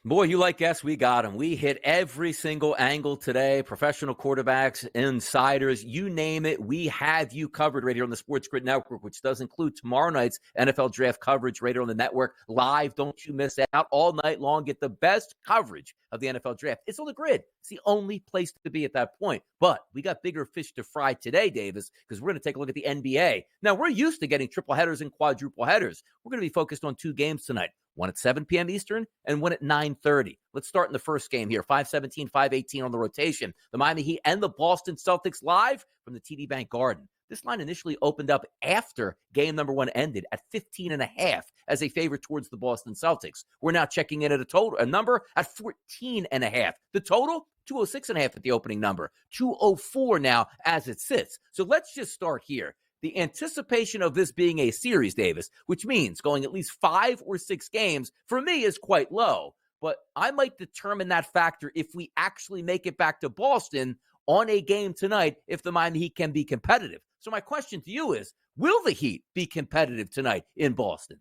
Boy, you like guess we got them. We hit every single angle today. Professional quarterbacks, insiders, you name it. We have you covered right here on the SportsGrid Network, which does include tomorrow night's NFL draft coverage right here on the network. Live, don't you miss out all night long. Get the best coverage of the NFL draft. It's on the grid. It's the only place to be at that point. But we got bigger fish to fry today, Davis, because we're going to take a look at the NBA. Now, we're used to getting triple headers and quadruple headers. We're going to be focused on two games tonight. One at 7 p.m. Eastern and one at 9:30. Let's start in the first game here. 5:17, 5:18 on the rotation. The Miami Heat and the Boston Celtics live from the TD Bank Garden. This line initially opened up after game number one ended at 15.5 as a favorite towards the Boston Celtics. We're now checking in at a number at 14.5. The total, 206.5 at the opening number. 204 now as it sits. So let's just start here. The anticipation of this being a series, Davis, which means going at least 5 or 6 games, for me is quite low. But I might determine that factor if we actually make it back to Boston on a game tonight if the Miami Heat can be competitive. So my question to you is, will the Heat be competitive tonight in Boston?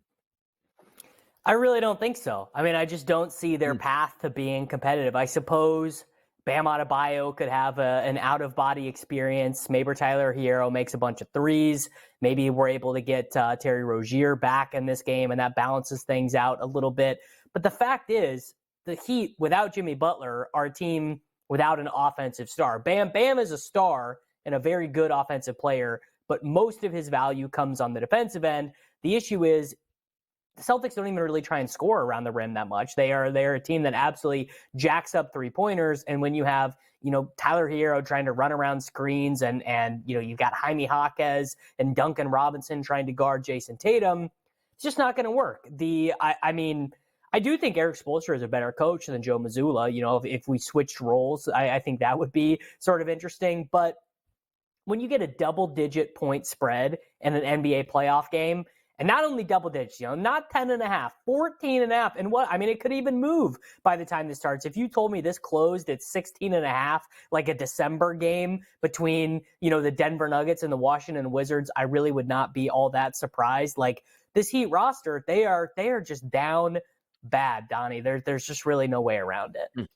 I really don't think so. I mean, I just don't see their path to being competitive. I suppose Bam Adebayo could have an out-of-body experience. Maybe Tyler Hero makes a bunch of threes. Maybe we're able to get Terry Rozier back in this game, and that balances things out a little bit. But the fact is, the Heat, without Jimmy Butler, are a team without an offensive star. Bam is a star and a very good offensive player, but most of his value comes on the defensive end. The issue is, the Celtics don't even really try and score around the rim that much. They're a team that absolutely jacks up three-pointers. And when you have, Tyler Hero trying to run around screens and you've got Jaime Jaquez and Duncan Robinson trying to guard Jason Tatum, it's just not going to work. I do think Eric Spoelstra is a better coach than Joe Mazzulla. If we switched roles, I think that would be sort of interesting. But when you get a double-digit point spread in an NBA playoff game, and not only double digits, not 10.5, 14.5. And it could even move by the time this starts. If you told me this closed at 16.5, like a December game between, the Denver Nuggets and the Washington Wizards, I really would not be all that surprised. Like, this Heat roster, they are just down bad, Donnie. There's just really no way around it.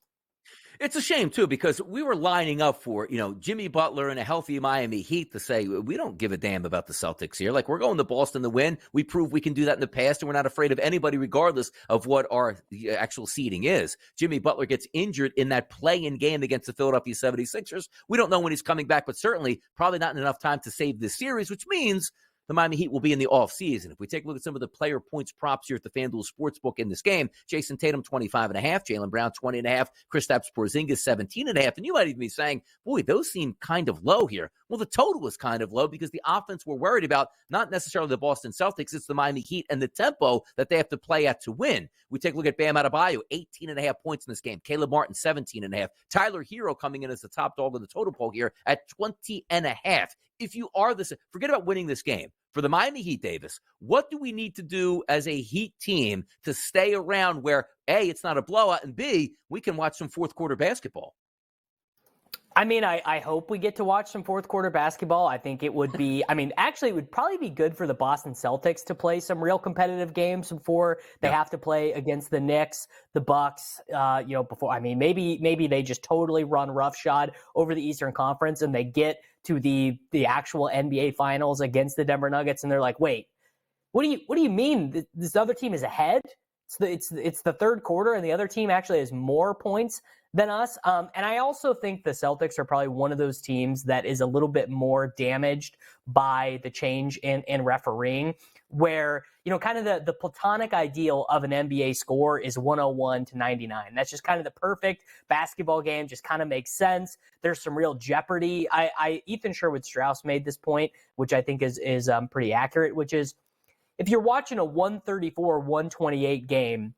It's a shame, too, because we were lining up for, Jimmy Butler and a healthy Miami Heat to say, we don't give a damn about the Celtics here. Like, we're going to Boston to win. We proved we can do that in the past, and we're not afraid of anybody regardless of what our actual seeding is. Jimmy Butler gets injured in that play-in game against the Philadelphia 76ers. We don't know when he's coming back, but certainly probably not in enough time to save this series, which means the Miami Heat will be in the offseason. If we take a look at some of the player points props here at the FanDuel Sportsbook in this game, Jason Tatum, 25.5, Jaylen Brown, 20.5, Kristaps Porzingis, 17.5. And you might even be saying, boy, those seem kind of low here. Well, the total was kind of low because the offense we're worried about, not necessarily the Boston Celtics, it's the Miami Heat and the tempo that they have to play at to win. We take a look at Bam Adebayo, 18.5 points in this game. Caleb Martin, 17.5. Tyler Hero coming in as the top dog of the total poll here at 20.5. If you are this, forget about winning this game. For the Miami Heat, Davis, what do we need to do as a Heat team to stay around where, A, it's not a blowout, and B, we can watch some fourth quarter basketball? I hope we get to watch some fourth quarter basketball. I think it would be, actually, it would probably be good for the Boston Celtics to play some real competitive games before they have to play against the Knicks, the Bucks, before, maybe they just totally run roughshod over the Eastern Conference and they get to the actual NBA Finals against the Denver Nuggets, and they're like, wait, what do you mean this other team is ahead? It's the third quarter, and the other team actually has more points than us. And I also think the Celtics are probably one of those teams that is a little bit more damaged by the change in refereeing, where, kind of the platonic ideal of an NBA score is 101 to 99. That's just kind of the perfect basketball game, just kind of makes sense. There's some real jeopardy. Ethan Sherwood-Strauss made this point, which I think is pretty accurate, which is, if you're watching a 134-128 game,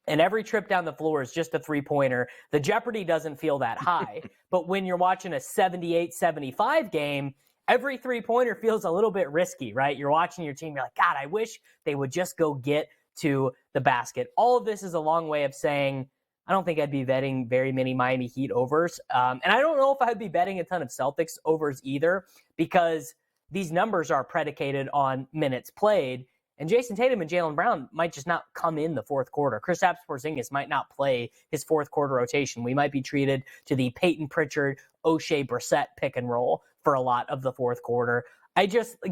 and every trip down the floor is just a three-pointer, the jeopardy doesn't feel that high. But when you're watching a 78-75 game, every three-pointer feels a little bit risky, right? You're watching your team, you're like, God, I wish they would just go get to the basket. All of this is a long way of saying, I don't think I'd be betting very many Miami Heat overs. And I don't know if I'd be betting a ton of Celtics overs either, because these numbers are predicated on minutes played. And Jason Tatum and Jaylen Brown might just not come in the fourth quarter. Kristaps Porzingis might not play his fourth quarter rotation. We might be treated to the Peyton Pritchard, O'Shea Brissett pick and roll for a lot of the fourth quarter.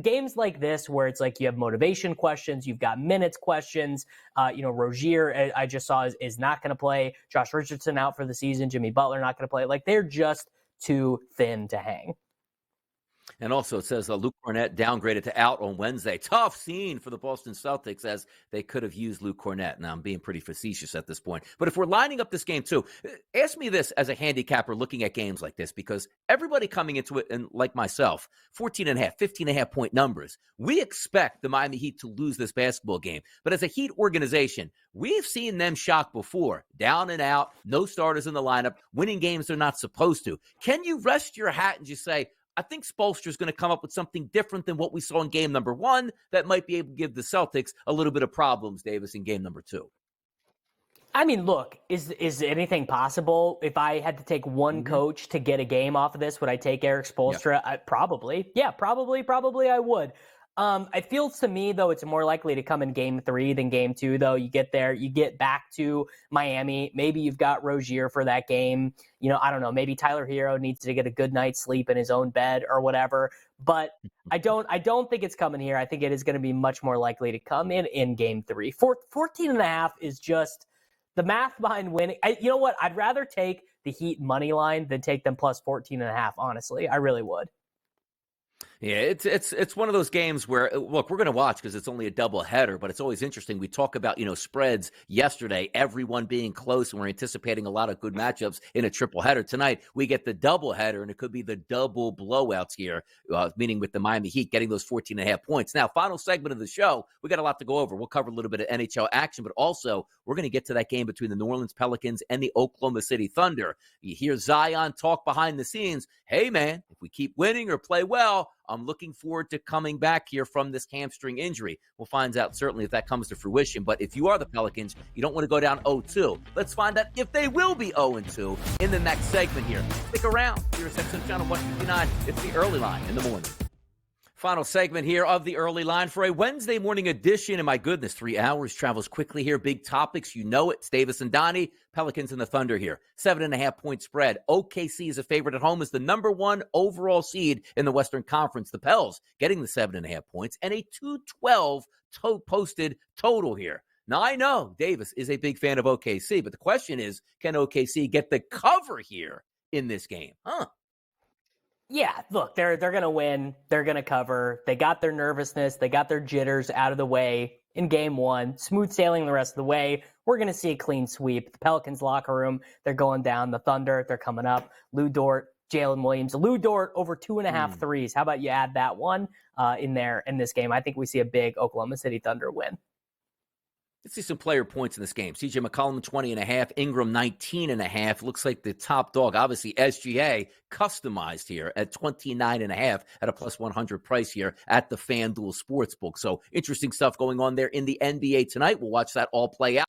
Games like this where it's like you have motivation questions, you've got minutes questions. Rozier, I just saw, is not going to play. Josh Richardson out for the season. Jimmy Butler not going to play. Like, they're just too thin to hang. And also it says Luke Cornett downgraded to out on Wednesday. Tough scene for the Boston Celtics, as they could have used Luke Cornett. Now, I'm being pretty facetious at this point. But if we're lining up this game too, ask me this as a handicapper looking at games like this, because everybody coming into it, and like myself, 14.5, 15.5 point numbers. We expect the Miami Heat to lose this basketball game. But as a Heat organization, we've seen them shock before. Down and out, no starters in the lineup, winning games they're not supposed to. Can you rest your hat and just say, I think Spoelstra's going to come up with something different than what we saw in game number one that might be able to give the Celtics a little bit of problems, Davis, in game number two? I mean, look, is anything possible? If I had to take one coach to get a game off of this, would I take Eric Spoelstra? Yeah. Probably. Yeah, probably I would. It feels to me, though, it's more likely to come in game 3 than game 2, though. You get there, you get back to Miami. Maybe you've got Rozier for that game. I don't know. Maybe Tyler Hero needs to get a good night's sleep in his own bed or whatever. But I don't think it's coming here. I think it is going to be much more likely to come in game 3. 14.5 is just the math behind winning. You know what? I'd rather take the Heat money line than take them plus 14.5, honestly. I really would. Yeah, it's one of those games where, look, we're going to watch because it's only a double header, but it's always interesting. We talk about, spreads yesterday, everyone being close, and we're anticipating a lot of good matchups in a triple header. Tonight, we get the double header, and it could be the double blowouts here, meaning with the Miami Heat getting those 14.5 points. Now, final segment of the show, we got a lot to go over. We'll cover a little bit of NHL action, but also we're going to get to that game between the New Orleans Pelicans and the Oklahoma City Thunder. You hear Zion talk behind the scenes. Hey, man, if we keep winning or play well, I'm looking forward to coming back here from this hamstring injury. We'll find out certainly if that comes to fruition. But if you are the Pelicans, you don't want to go down 0-2. Let's find out if they will be 0-2 in the next segment here. Stick around. Here's XM Channel 159. It's the early line in the morning. Final segment here of the early line for a Wednesday morning edition. And my goodness, 3 hours travels quickly here. Big topics. You know it. It's Davis and Donnie. Pelicans and the Thunder here. 7.5 point spread. OKC is a favorite at home as the number 1 overall seed in the Western Conference. The Pels getting the 7.5 points and a 212 posted total here. Now, I know Davis is a big fan of OKC, but the question is, can OKC get the cover here in this game? Yeah, look, they're going to win. They're going to cover. They got their nervousness. They got their jitters out of the way in game 1. Smooth sailing the rest of the way. We're going to see a clean sweep. The Pelicans locker room, they're going down. The Thunder, they're coming up. Lou Dort, Jalen Williams. Lou Dort over 2.5 threes. How about you add that one in there in this game? I think we see a big Oklahoma City Thunder win. Let's see some player points in this game. CJ McCollum, 20.5. Ingram, 19.5. Looks like the top dog, obviously SGA, customized here at 29.5 at a plus 100 price here at the FanDuel Sportsbook. So interesting stuff going on there in the NBA tonight. We'll watch that all play out.